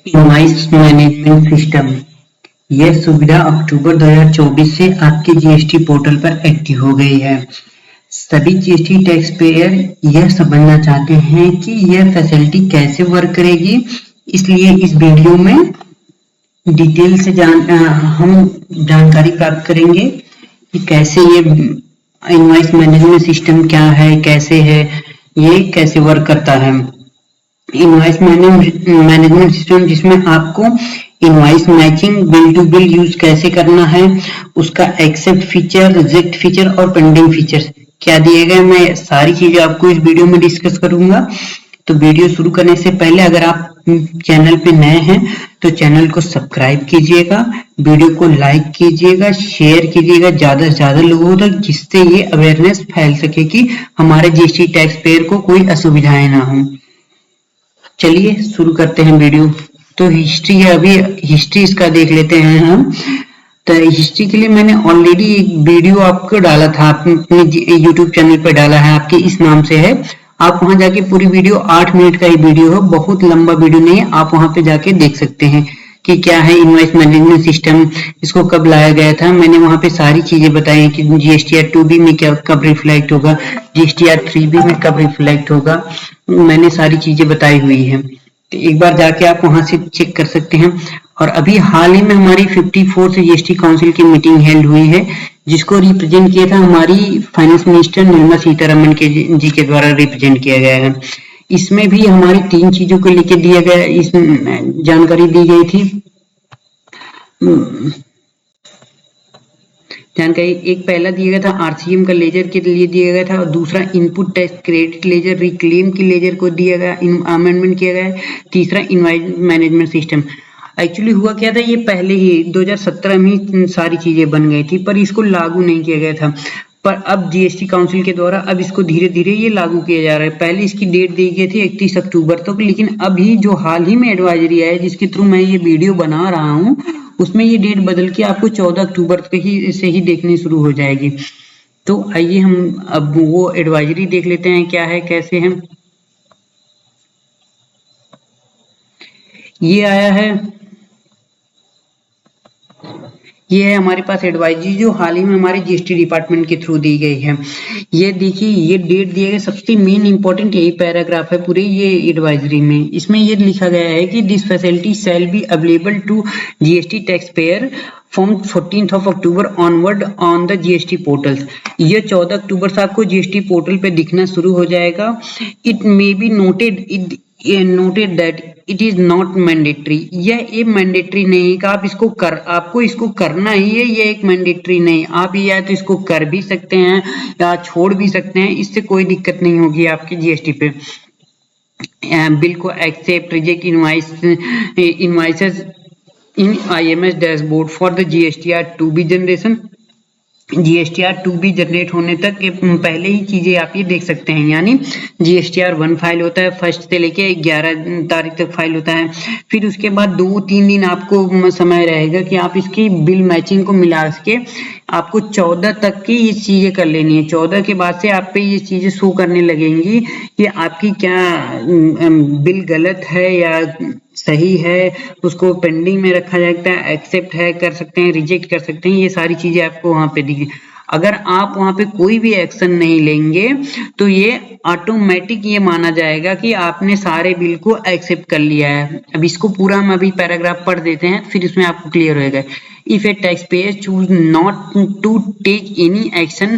Invoice management system. यह सुविधा अक्टूबर 2024 से आपके जीएसटी पोर्टल पर एक्टिव हो गई है। सभी जीएसटी टैक्स पेयर यह समझना चाहते हैं कि यह फैसिलिटी कैसे वर्क करेगी, इसलिए इस वीडियो में डिटेल से हम जानकारी प्राप्त करेंगे कि कैसे ये इनवॉइस मैनेजमेंट सिस्टम क्या है, कैसे है, ये कैसे वर्क करता है। इनवॉइस मैनेजमेंट सिस्टम जिसमें आपको invoice matching, bill to bill use कैसे करना है, उसका एक्सेप्ट फीचर, रिजेक्ट फीचर और पेंडिंग फीचर क्या दिए गए, मैं सारी चीजें आपको इस वीडियो में डिस्कस करूंगा। तो वीडियो शुरू करने से पहले अगर आप चैनल पे नए हैं तो चैनल को सब्सक्राइब कीजिएगा, वीडियो को लाइक कीजिएगा, शेयर कीजिएगा ज्यादा से ज्यादा लोगों तक, जिससे ये अवेयरनेस फैल सके कि हमारे जीएसटी टैक्स पेयर को कोई असुविधाएं ना हो। चलिए शुरू करते हैं वीडियो। तो हिस्ट्री है, अभी हिस्ट्री इसका देख लेते हैं हम। तो हिस्ट्री के लिए मैंने ऑलरेडी एक वीडियो आपको डाला था, अपने यूट्यूब चैनल पर डाला है, आपके इस नाम से है। आप वहां जाके पूरी वीडियो 8 मिनट का ही वीडियो है, बहुत लंबा वीडियो नहीं है, आप वहां पे जाके देख सकते हैं कि क्या है इनवॉइस मैनेजमेंट सिस्टम, इसको कब लाया गया था। मैंने वहां पे सारी चीजें बताई कि जीएसटीआर 2B में क्या कब रिफ्लेक्ट होगा, जीएसटीआर 3B में कब रिफ्लेक्ट होगा, मैंने सारी चीजें बताई हुई है। तो एक बार जाके आप वहां से चेक कर सकते हैं। और अभी हाल ही में हमारी 54 जीएसटी काउंसिल की मीटिंग हेल्ड हुई है, जिसको रिप्रेजेंट किया था हमारी फाइनेंस मिनिस्टर निर्मला सीतारमण जी के द्वारा रिप्रेजेंट किया गया है। इसमें भी हमारी 3 चीजों को लेकर दिया गया, इस जानकारी दी गई थी। जानकारी एक पहला दिया गया था आरसीएम का लेजर के लिए दिया गया था, और दूसरा input tax credit ledger reclaim की लेजर को दिया गया, अमेंडमेंट किया गया। तीसरा इनवॉइस मैनेजमेंट सिस्टम। एक्चुअली हुआ क्या था, ये पहले ही 2017 में सारी चीजें बन गई थी, पर इसको लागू नहीं किया गया था। पर अब जीएसटी काउंसिल के द्वारा अब इसको धीरे धीरे ये लागू किया जा रहा है। पहले इसकी डेट दी गई थी 31 अक्टूबर तक, लेकिन अभी जो हाल ही में एडवाइजरी आई है, जिसके थ्रू मैं ये वीडियो बना रहा हूँ, उसमें ये डेट बदल के आपको 14 अक्टूबर तक ही से ही देखनी शुरू हो जाएगी। तो आइए हम अब वो एडवाइजरी देख लेते हैं क्या है, कैसे है। ये आया है, ये है हमारे पास एडवाइजरी जो हाल ही में हमारे जीएसटी डिपार्टमेंट के थ्रू दी गई है। ये देखिए, ये डेट दिया गया, सबसे मेन इंपॉर्टेंट यही पैराग्राफ है पूरे ये एडवाइजरी में। इसमें ये लिखा गया है कि this facility shall be available to GST tax payer from 14 October onward on the GST portals. ये 14 अक्टूबर से आपको जीएसटी पोर्टल पे दिखना शुरू हो जाएगा। It may be noted that it is not mandatory. यह एक मैंडेटरी नहीं कि आपको इसको करना ही है, ये एक मैंडेटरी नहीं। आप या तो इसको कर भी सकते हैं या छोड़ भी सकते हैं, इससे कोई दिक्कत नहीं होगी आपके जीएसटी पे। बिल को accept, reject invoices in IMS dashboard for the GSTR 2B generation. GSTR 2B generate होने तक पहले ही चीजें आप ये देख सकते हैं, यानी जीएसटीआर 1 फाइल होता है, 1 से लेके 11 तारीख तक फाइल होता है। फिर उसके बाद 2-3 दिन आपको समय रहेगा कि आप इसकी बिल मैचिंग को मिला के आपको 14 तक की ये चीजें कर लेनी है। 14 के बाद से आप पे ये चीजें शो करने लगेंगी कि आपकी क्या बिल गलत है या सही है, उसको पेंडिंग में रखा जाता है, एक्सेप्ट है कर सकते हैं, रिजेक्ट कर सकते हैं, ये सारी चीजें आपको वहां पे दिखी। अगर आप वहां पे कोई भी एक्शन नहीं लेंगे तो ये ऑटोमेटिक ये माना जाएगा कि आपने सारे बिल को एक्सेप्ट कर लिया है। अब इसको पूरा हम अभी पैराग्राफ पढ़ देते हैं, फिर इसमें आपको क्लियर होएगा। If a taxpayer choose not to take any action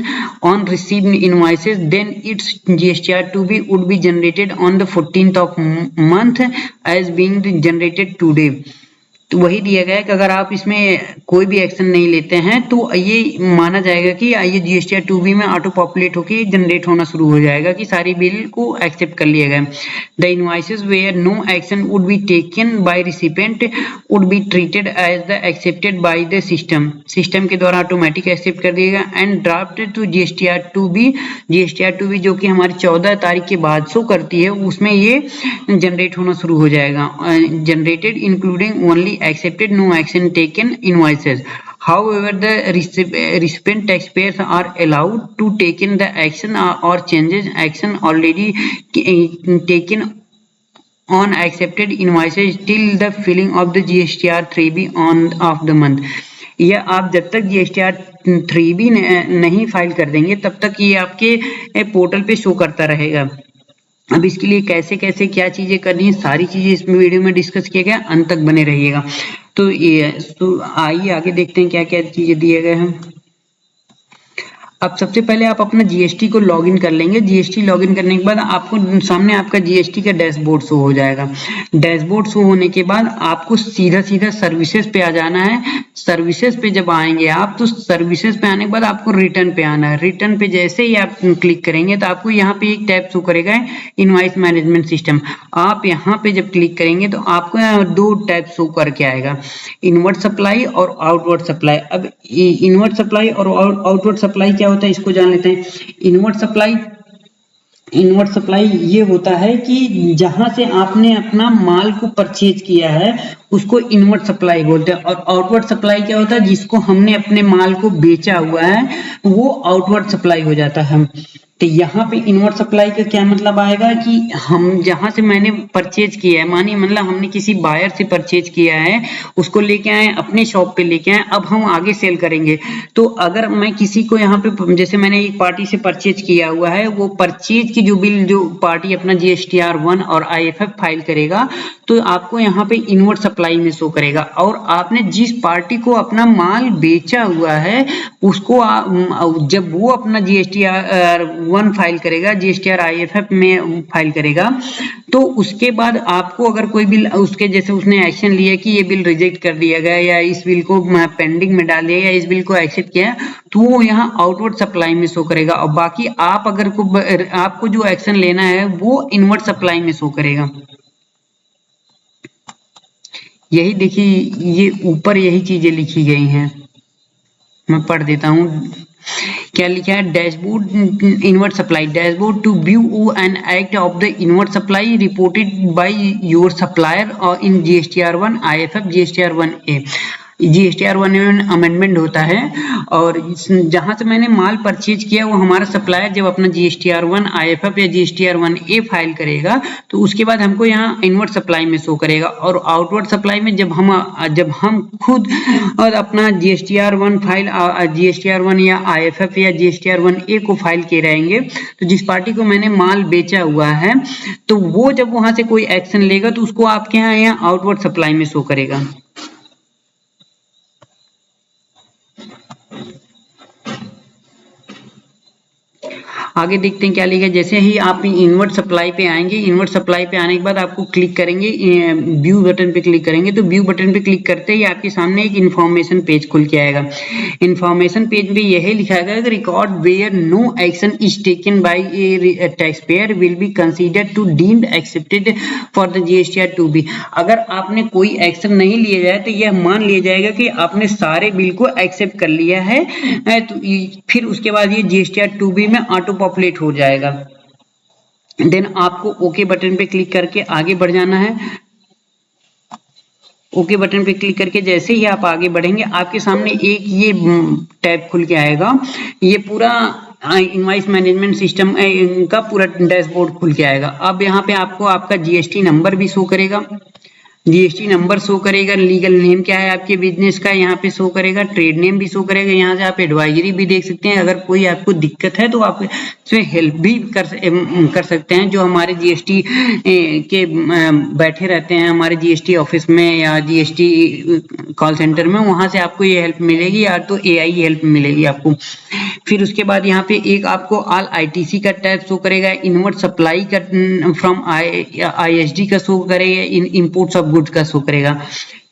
on received invoices, then its GSTR 2B would be generated on the 14th of month as being generated today. तो वही दिया गया है कि अगर आप इसमें कोई भी एक्शन नहीं लेते हैं तो ये माना जाएगा कि ये जीएसटीआर 2B में ऑटो पॉपुलेट होकर जनरेट होना शुरू हो जाएगा कि सारी बिल को एक्सेप्ट कर लिया गया। The invoices where no action would be taken by recipient would be treated as the accepted by the system के द्वारा ऑटोमेटिक एक्सेप्ट कर दिएगा and drafted to GSTR 2B जो कि हमारी 14 तारीख के बाद शो करती है, उसमें ये जनरेट होना शुरू हो जाएगा। Generated including only accepted, no action taken invoices. However, the recipient taxpayers are allowed to take in the action or changes action already taken on accepted invoices till the filling of the GSTR 3B on of the month। या आप जब तक GSTR 3B नहीं file कर देंगे तब तक ये आपके पोर्टल पे शो करता रहेगा। अब इसके लिए कैसे कैसे क्या चीजें करनी है सारी चीजें इस वीडियो में डिस्कस किया गया, अंत तक बने रहिएगा। तो आइए आगे देखते हैं क्या क्या चीजें दिए गए हैं। अब सबसे पहले आप अपना जीएसटी को लॉगिन कर लेंगे। जीएसटी लॉगिन करने के बाद आपको सामने आपका जीएसटी का डैशबोर्ड शो हो जाएगा। डैशबोर्ड शो होने के बाद आपको सीधा सीधा सर्विसेज पे आ जाना है। सर्विसेज पे जब आएंगे आप तो सर्विसेज पे आने के बाद आपको रिटर्न पे आना है। रिटर्न पे जैसे ही आप क्लिक करेंगे तो आपको यहाँ पे एक टैब शो करेगा इनवॉइस मैनेजमेंट सिस्टम। आप यहाँ पे जब क्लिक करेंगे तो आपको यहाँ दो टैब शो करके आएगा, इनवर्ड सप्लाई और आउटवर्ड सप्लाई। अब इनवर्ड सप्लाई और आउटवर्ड सप्लाई क्या होता है इसको जान लेते हैं। इनवर्ड सप्लाई ये होता है कि जहां से आपने अपना माल को परचेज किया है उसको इनवर्ड सप्लाई बोलते हैं। और आउटवर्ड सप्लाई क्या होता है, जिसको हमने अपने माल को बेचा हुआ है वो आउटवर्ड सप्लाई हो जाता है। तो यहाँ पे इनवर्ड सप्लाई का क्या मतलब आएगा कि हम जहां से मैंने परचेज किया है, मानिए मतलब हमने किसी बायर से परचेज किया है, उसको लेके आए अपने शॉप पे लेके आए, अब हम आगे सेल करेंगे। तो अगर मैं किसी को यहाँ पे जैसे मैंने एक पार्टी से परचेज किया हुआ है, वो परचेज की जो बिल जो पार्टी अपना GSTR 1 और IFF फाइल करेगा तो आपको यहाँ पे इनवर्ड सप्लाई में शो करेगा। और आपने जिस पार्टी को अपना माल बेचा हुआ है उसको जब वो अपना GSTR 1 फाइल करेगा, GSTR IFF में फाइल करेगा, तो उसके बाद आपको अगर कोई बिल उसके जैसे उसने एक्शन लिया कि ये बिल रिजेक्ट कर दिया गया या इस बिल को पेंडिंग में डाल दिया या इस बिल को एक्सेप्ट किया तो वो यहाँ आउटवर्ड सप्लाई में शो करेगा। और बाकी आप अगर आपको जो एक्शन लेना है वो इनवर्ड सप्लाई में शो करेगा। यही देखिए ये ऊपर यही चीजें लिखी गई हैं, मैं पढ़ देता हूँ क्या लिखा है। Dashboard inward supply, dashboard to view an act of the inward supply reported by your supplier और in GSTR 1 IFF GSTR 1A। GSTR 1 amendment होता है और जहां से मैंने माल परचेज किया वो हमारा सप्लायर जब अपना GSTR 1 IFF या GSTR 1A फाइल करेगा तो उसके बाद हमको यहाँ इनवर्ड सप्लाई में शो करेगा। और आउटवर्ड सप्लाई में जब हम खुद और अपना GSTR 1 फाइल GSTR 1 या IFF या GSTR 1A को फाइल के रहेंगे तो जिस पार्टी को मैंने माल बेचा हुआ है तो वो जब वहां से कोई एक्शन लेगा तो उसको आपके यहाँ आउटवर्ड सप्लाई में शो करेगा। आगे देखते हैं क्या लिखा है। जैसे ही आप इनवर्ड सप्लाई पे आएंगे, इनवर्ड सप्लाई पे आने के बाद आपको क्लिक करेंगे, व्यू बटन पे क्लिक करेंगे तो व्यू बटन पे क्लिक करते ही आपके सामने एक इन्फॉर्मेशन पेज खुल के आएगा। इन्फॉर्मेशन पेज में यही लिखा है कि record where no action is taken by a tax payer will be considered to deemed accepted for the GSTR 2B। अगर आपने कोई एक्शन नहीं लिया जाए तो यह मान लिया जाएगा कि आपने सारे बिल को एक्सेप्ट कर लिया है, तो फिर उसके बाद ये GSTR 2B में ऑटो पॉपुलेट हो जाएगा। देन आपको ओके बटन पे क्लिक करके आगे बढ़ जाना है। ओके बटन पे क्लिक करके जैसे ही आप आगे बढ़ेंगे आपके सामने एक ये टैब खुल के आएगा। ये पूरा इनवॉइस मैनेजमेंट सिस्टम का पूरा डैशबोर्ड खुल के आएगा। अब यहाँ पे आपको आपका GST नंबर भी शो करेगा, GST नंबर शो करेगा, लीगल नेम क्या है आपके बिजनेस का यहाँ पे शो करेगा, ट्रेड नेम भी शो करेगा। यहाँ से आप एडवाइजरी भी देख सकते हैं, अगर कोई आपको दिक्कत है तो आप इसमें हेल्प भी कर सकते हैं। जो हमारे GST के बैठे रहते हैं हमारे GST ऑफिस में या GST कॉल सेंटर में, वहां से आपको ये हेल्प मिलेगी या तो AI हेल्प मिलेगी आपको। फिर उसके बाद यहाँ पे एक आपको ऑल ITC का टैब शो करेगा, इनवर्ड सप्लाई का फ्रॉम ISD का शो करेगा, इनपुट्स ऑफ गुड्स का शो करेगा।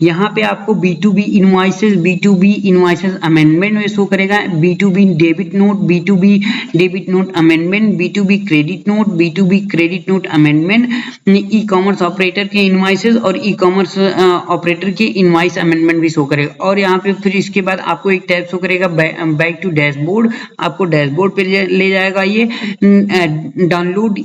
यहाँ पे आपको B2B इनवॉइसेस अमेंडमेंट में शो करेगा, B2B debit note, B2B debit note amendment, B2B credit note amendment, e commerce operator के इनवॉइसेस और ई कॉमर्स ऑपरेटर के इनवॉइस अमेंडमेंट भी शो करेगा। और यहाँ पे फिर इसके बाद आपको एक टैब शो करेगा बैक टू डैशबोर्ड, आपको डैशबोर्ड पे ले जाएगा। ये download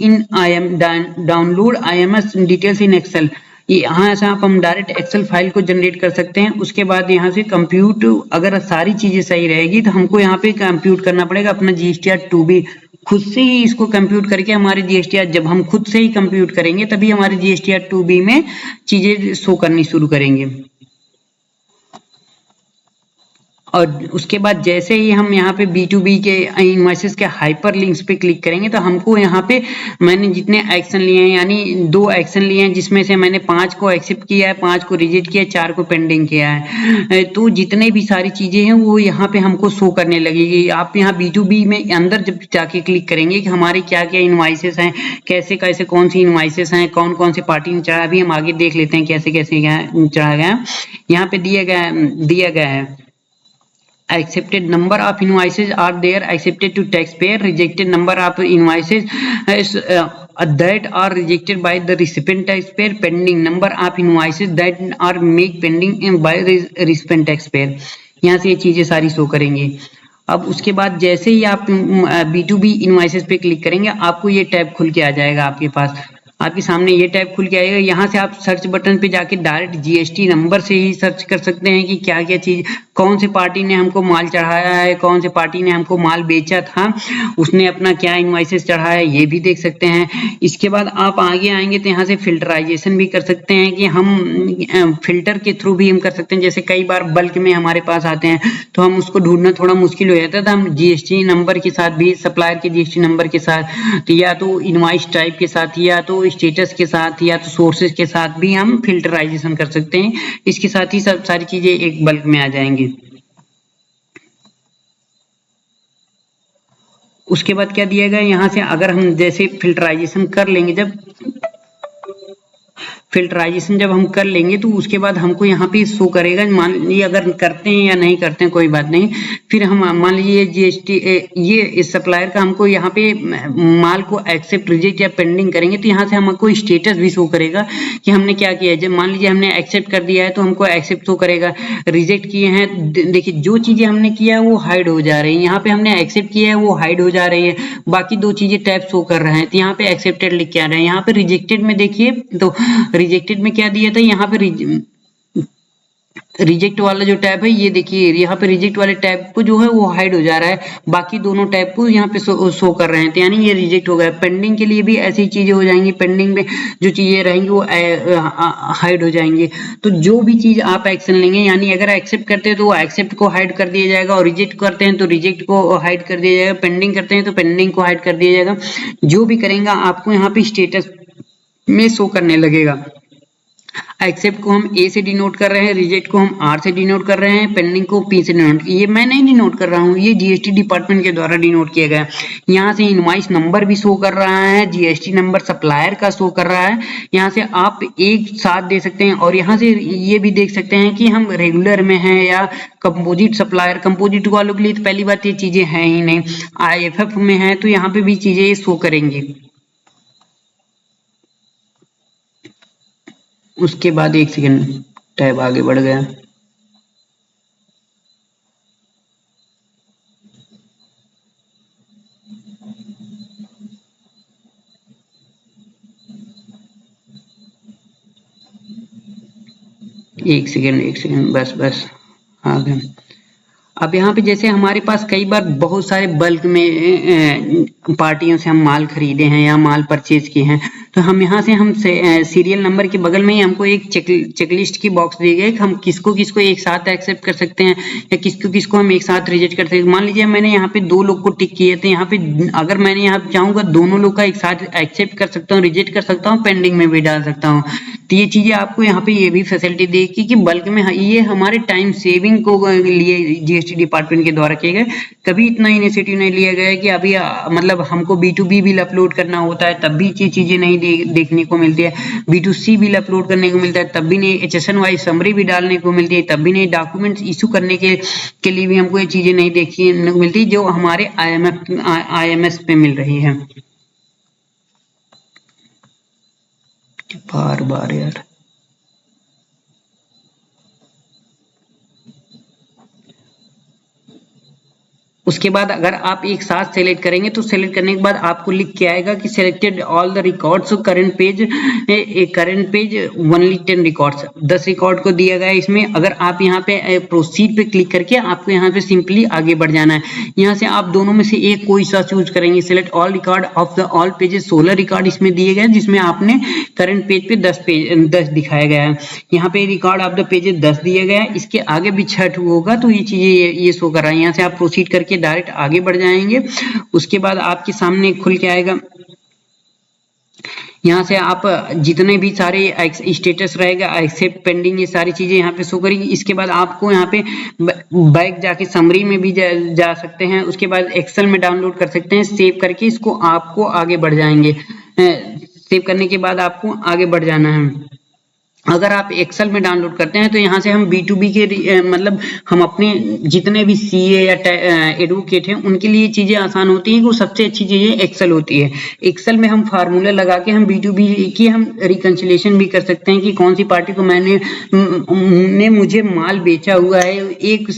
IMS details in excel, यहाँ से हम डायरेक्ट एक्सेल फाइल को जनरेट कर सकते हैं। उसके बाद यहाँ से कंप्यूट, अगर सारी चीजें सही रहेगी तो हमको यहाँ पे कंप्यूट करना पड़ेगा अपना GSTR 2B खुद से ही इसको कंप्यूट करके हमारे जीएसटीआर, जब हम खुद से ही कंप्यूट करेंगे तभी हमारे जीएसटीआर 2B में चीजें शो करनी शुरू करेंगे। और उसके बाद जैसे ही हम यहाँ पे B2B के इनवॉइसेस के हाइपर लिंक्स पे क्लिक करेंगे तो हमको यहाँ पे मैंने जितने एक्शन लिए हैं, यानी 2 एक्शन लिए हैं जिसमें से मैंने 5 को एक्सेप्ट किया है, 5 को रिजेक्ट किया है, 4 को पेंडिंग किया है। तो जितने भी सारी चीजें हैं वो यहाँ पे हमको शो करने लगेगी। आप यहाँ B2B में अंदर जब जाके क्लिक करेंगे कि हमारे क्या क्या इनवॉइसेस हैं, कैसे कैसे कौन सी इनवॉइसेस हैं, कौन कौन से पार्टी ने चढ़ा, अभी हम आगे देख लेते हैं कैसे कैसे चढ़ा गया। यहाँ पे दिया गया है accepted number of invoices are there accepted to taxpayer, rejected number of invoices that are rejected by the recipient taxpayer, pending number of invoices that are made pending by recipient taxpayer। यहाँ से ये चीजें सारी show करेंगी। अब उसके बाद जैसे ही आप B2B इनवॉइसेस पे क्लिक करेंगे आपको ये टैब खुल के आ जाएगा, आपके सामने ये टैब खुल के आएगा। यहाँ से आप सर्च बटन पे जाके डायरेक्ट जीएसटी नंबर से ही सर्च कर सकते हैं कि क्या क्या चीज, कौन से पार्टी ने हमको माल चढ़ाया है, कौन से पार्टी ने हमको माल बेचा था, उसने अपना क्या इनवॉइसेस चढ़ाया है, ये भी देख सकते हैं। इसके बाद आप आगे आएंगे तो यहाँ से फिल्टराइजेशन भी कर सकते हैं कि हम फिल्टर के थ्रू भी हम कर सकते हैं। जैसे कई बार बल्क में हमारे पास आते हैं तो हम उसको ढूंढना थोड़ा मुश्किल हो जाता है, तो हम जीएसटी नंबर के साथ भी, सप्लायर के जीएसटी नंबर के साथ, तो या तो इनवॉइस टाइप के साथ, या तो स्टेटस के साथ, या तो सोर्सेज के साथ भी हम फिल्टराइजेशन कर सकते हैं। इसके साथ ही सब सारी चीजें एक बल्क में आ जाएंगी। उसके बाद क्या दिया गया यहाँ से, अगर हम जैसे फिल्टराइजेशन कर लेंगे, जब हम कर लेंगे तो उसके बाद हमको यहाँ पे शो करेगा, मान लीजिए अगर करते हैं या नहीं करते हैं कोई बात नहीं, फिर हम मान लीजिए जीएसटी ये इस सप्लायर का हमको यहाँ पे माल को एक्सेप्ट, रिजेक्ट या पेंडिंग करेंगे तो यहाँ से हमको स्टेटस भी शो करेगा कि हमने क्या किया है। जब मान लीजिए हमने एक्सेप्ट कर दिया है तो हमको एक्सेप्ट शो करेगा, रिजेक्ट किए हैं, देखिए जो चीजें हमने किया है वो हाइड हो जा रही है, यहाँ पे हमने एक्सेप्ट किया है वो हाइड हो जा रही है, बाकी 2 चीजें टैब शो कर रहे हैं। तो यहाँ पे एक्सेप्टेड लिख के आ रहे हैं, यहाँ पे रिजेक्टेड में देखिए तो रिजेक्टेड में क्या दिया था, यहाँ पे रिजेक्ट वाला जो टैब है ये देखिए, यहाँ पे रिजेक्ट वाले टैब को जो है वो हाइड हो जा रहा है, बाकी दोनों टैब को यहाँ पे शो कर रहे हैं, तो यानी ये रिजेक्ट हो गया। पेंडिंग के लिए भी ऐसी चीजें हो जाएंगी, पेंडिंग में जो चीजें रहेंगी वो हाइड हो जाएंगे। तो जो भी चीज आप एक्शन लेंगे, यानी अगर एक्सेप्ट करते हैं तो वो एक्सेप्ट को हाइड कर दिया जाएगा, और रिजेक्ट करते हैं तो रिजेक्ट को हाइड कर दिया जाएगा, पेंडिंग करते हैं तो पेंडिंग को हाइड कर दिया जाएगा। जो भी करेंगे आपको यहाँ पे स्टेटस में शो करने लगेगा। एक्सेप्ट को हम ए से डिनोट कर रहे हैं, रिजेक्ट को हम आर से डिनोट कर रहे हैं, पेंडिंग को पी से डिनोट, ये मैं नहीं डिनोट कर रहा हूँ, ये जीएसटी डिपार्टमेंट के द्वारा डिनोट किया गया। यहाँ से इनवॉइस नंबर भी शो कर रहा है, जीएसटी नंबर सप्लायर का शो कर रहा है, यहाँ से आप एक साथ दे सकते हैं। और यहाँ से ये भी देख सकते हैं कि हम रेगुलर में हैं या कंपोजिट सप्लायर। कंपोजिट वालों के लिए तो पहली बात ये चीजें हैं ही नहीं, आईएफएफ में है तो यहाँ पे भी चीजें शो करेंगी। उसके बाद एक सेकंड, टैब आगे बढ़ गया। एक सेकंड बस आ गए। अब यहाँ पे जैसे हमारे पास कई बार बहुत सारे बल्क में पार्टियों से हम माल खरीदे हैं या माल परचेज किए हैं, तो हम यहाँ से हम सीरियल नंबर के बगल में ही हमको एक चेकलिस्ट की बॉक्स दी गई कि हम किसको किसको एक साथ एक्सेप्ट कर सकते हैं या किसको किसको हम एक साथ रिजेक्ट कर सकते हैं। मान लीजिए मैंने यहाँ पे 2 लोग को टिक किए थे, यहाँ पे अगर मैंने यहाँ चाहूंगा दोनों लोग का एक साथ एक्सेप्ट कर सकता हूँ, रिजेक्ट कर सकता हूँ, पेंडिंग में भी डाल सकता हूँ। तो ये चीजें आपको यहाँ पे ये भी फैसिलिटी देगी कि बल्क में, ये हमारे टाइम सेविंग को लिए जीएसटी डिपार्टमेंट के द्वारा किए गए। कभी इतना इनिशिएटिव नहीं लिया गया है कि अभी मतलब हमको B2B बिल अपलोड करना होता है तब भी ये चीजें नहीं देखने को मिलती है, B2C बिल अपलोड करने को मिलता है तब भी नहीं, HSN वाइज समरी भी डालने को मिलती है तब भी नहीं, डॉक्यूमेंट्स इशू करने के लिए भी हमको ये चीजें नहीं देखने को मिलती जो हमारे IMS पे मिल रही है। बार बार यार, उसके बाद अगर आप एक साथ सेलेक्ट करेंगे तो सेलेक्ट करने के बाद आपको लिख के आएगा कि selected all the records, current page only 10 records, 10 record को दिया गया है इसमें। अगर आप यहाँ पे प्रोसीड पे क्लिक करके आपको यहाँ पे सिंपली आगे बढ़ जाना है। यहाँ से आप दोनों में से एक कोई सा चूज करेंगे। Select all record of the all pages, 16 record इसमें दिए गए जिसमें आपने करंट पेज पे 10 दिखाया गया है। यहाँ पे रिकॉर्ड ऑफ द पेजेस 10 दिया गया है, इसके आगे भी 6 होगा तो ये चीजें ये शो कर रहा है। यहाँ से आप प्रोसीड करके डायरेक्ट आगे बढ़ जाएंगे। उसके बाद आपके सामने खुल के आएगा, यहाँ से आप जितने भी सारे स्टेटस रहेगा, एक्सेप्ट, पेंडिंग, ये सारी चीजें यहाँ पे शो करेगी। इसके बाद आपको यहाँ पे बैक जाके समरी में भी जा सकते हैं। उसके बाद एक्सेल में डाउनलोड कर सकते हैं, सेव करके इसको आपको आगे बढ़ जाएंगे। सेव करने के बाद आपको आगे बढ़ जाना है। अगर आप एक्सेल में डाउनलोड करते हैं तो यहाँ से हम B2B के मतलब हम अपने जितने भी CA या एडवोकेट हैं उनके लिए चीजें आसान होती हैं। वो सबसे अच्छी चीजें एक्सेल होती है। एक्सेल में हम फार्मूला लगा के हम B2B की हम रिकंसिलिएशन भी कर सकते हैं कि कौन सी पार्टी को ने मुझे माल बेचा हुआ है, एक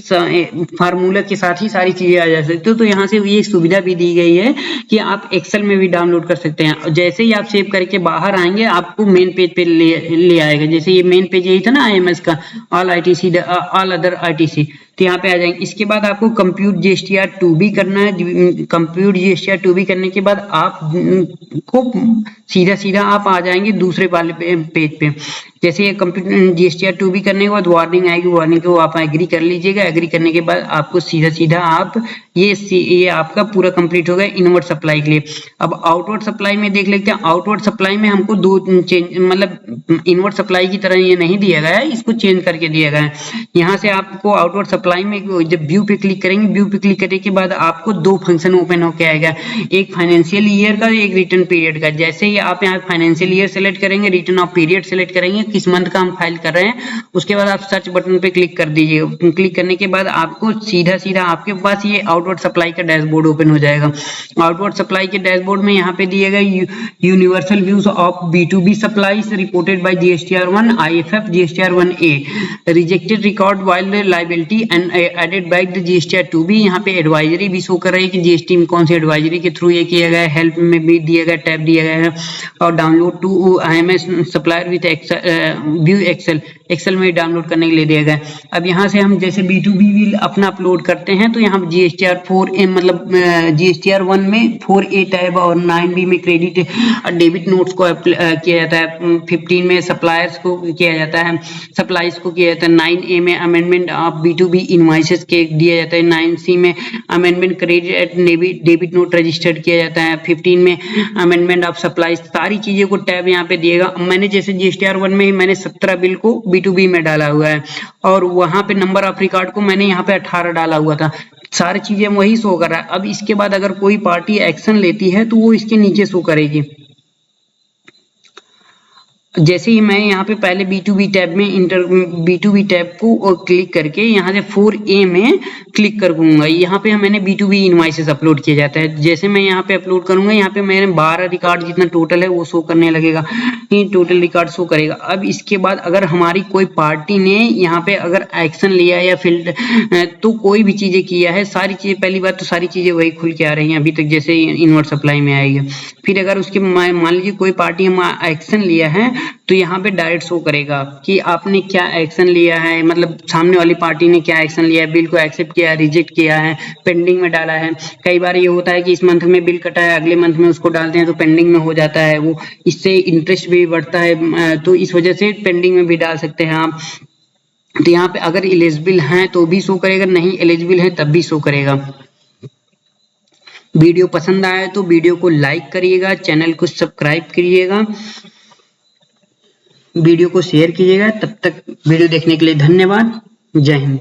फार्मूला के साथ ही सारी चीजें आ जा सकती है। तो यहाँ से ये सुविधा भी दी गई है कि आप एक्सेल में भी डाउनलोड कर सकते हैं। जैसे ही आप सेव करके बाहर आएंगे आपको मेन पेज पे ले आएगा। जैसे ये मेन पेज यही था ना IMS का, ऑल अदर ITC, तो यहाँ पे आ जाएंगे। इसके बाद आपको कंप्यूट GSTR 2 भी करना है। कंप्यूट GSTR 2 भी करने के बाद आप को सीधा आप आ जाएंगे दूसरे वाले पेज पे। जैसे ये कंप्यूट GSTR 2 भी करने के बाद वार्निंग आएगी, वार्निंग को आप एग्री कर लीजिएगा। एग्री करने के बाद आपको सीधा आप ये आपका पूरा कंप्लीट हो गया इनवर्ड सप्लाई के लिए। अब आउटवर्ड सप्लाई में देख लेते हैं। आउटवर्ड सप्लाई में हमको दो चेंज, मतलब इनवर्ड सप्लाई की तरह ये नहीं दिया गया है, इसको चेंज करके दिया गया है। यहाँ से आपको आउटवर्ड सप्लाई में जब व्यू पे क्लिक करेंगे, व्यू पे क्लिक करने के बाद आपको दो फंक्शन ओपन होके आएगा, एक फाइनेंशियल ईयर का, एक रिटर्न पीरियड का। जैसे ही आप यहाँ फाइनेंशियल ईयर सेलेक्ट करेंगे, रिटर्न ऑफ पीरियड सेलेक्ट करेंगे, किस मंथ का हम फाइल कर रहे हैं, उसके बाद आप सर्च बटन पे क्लिक कर दीजिए। क्लिक करने के बाद आपको सीधा आपके पास ये आउटवर्ड सप्लाई का डैशबोर्ड ओपन हो जाएगा। आउटवर्ड सप्लाई के डैशबोर्ड में यहाँ पे दिएगा universal views of B2B supplies reported by GSTR 1 IFF GSTR 1A, rejected record while liability and added by the GSTR 2B। यहाँ पे एडवाइजरी भी शो कर रही है कि GST में कौन सी एडवाइजरी के थ्रू ये किया गया है। हेल्प में भी दिया गया, टैब दिया गया है। और download to IMS supplier with view excel में डाउनलोड करने के लिए दिया गया है। अब यहाँ से हम जैसे B2B भी अपना अपलोड करते हैं तो यहाँ GSTR 4A मतलब GSTR 1 में 4A टैब और 9B में क्रेडिट डेबिट नोट्स को किया जाता है। 15 में सप्लायर्स को किया जाता है, सप्लाईज को किया जाता है। 9A में अमेंडमेंट ऑफ B2B इनवॉइसेस के दिया जाता है। 9C में amendment credit debit note registered किया जाता है। 15 में अमेंडमेंट ऑफ सप्लाईज। सारी चीजें को टैब यहाँ पे दिएगा। मैंने जैसे GSTR 1 में ही मैंने 17 बिल को B2B में डाला हुआ है और वहां पे नंबर ऑफ रिकॉर्ड को मैंने यहाँ पे 18 डाला हुआ था। सारी चीजें वही शो कर रहा है। अब इसके बाद अगर कोई पार्टी एक्शन लेती है तो वो इसके नीचे शो करेगी। जैसे ही मैं यहाँ पे पहले B2B टैब में B2B टैब को क्लिक करके यहाँ से 4A में क्लिक करूंगा। यहाँ पे मैंने B2B इनवॉइसेस अपलोड किया जाता है। जैसे मैं यहाँ पे अपलोड करूंगा, यहाँ पे मैंने 12 रिकॉर्ड जितना टोटल है वो शो करने लगेगा, टोटल रिकॉर्ड शो करेगा। अब इसके बाद अगर हमारी कोई पार्टी ने यहाँ पे अगर एक्शन लिया या फिल्ड तो कोई भी चीजें किया है, सारी चीजें, पहली बात तो सारी चीजें वही खुल के आ रही हैं अभी तक जैसे इनवर्ड सप्लाई में आएगी। फिर अगर उसके मान लीजिए कोई पार्टी हम एक्शन लिया है तो यहाँ पे डायरेक्ट शो करेगा कि आपने क्या एक्शन लिया है, मतलब सामने वाली पार्टी ने क्या एक्शन लिया है, बिल को एक्सेप्ट किया है, रिजेक्ट किया है, पेंडिंग में डाला है। कई बार ये होता है कि इस मंथ में बिल कटा है, अगले मंथ में उसको डालते हैं तो पेंडिंग में हो जाता है वो, इससे इंटरेस्ट भी बढ़ता है, तो इस वजह से पेंडिंग में भी डाल सकते हैं आप। तो यहाँ पे अगर एलिजिबल हैं तो भी शो करेगा, नहीं एलिजिबल है तब भी शो करेगा। वीडियो पसंद आया तो वीडियो को लाइक करिएगा, चैनल को सब्सक्राइब करिएगा, वीडियो को शेयर कीजिएगा। तब तक वीडियो देखने के लिए धन्यवाद। जय हिंद।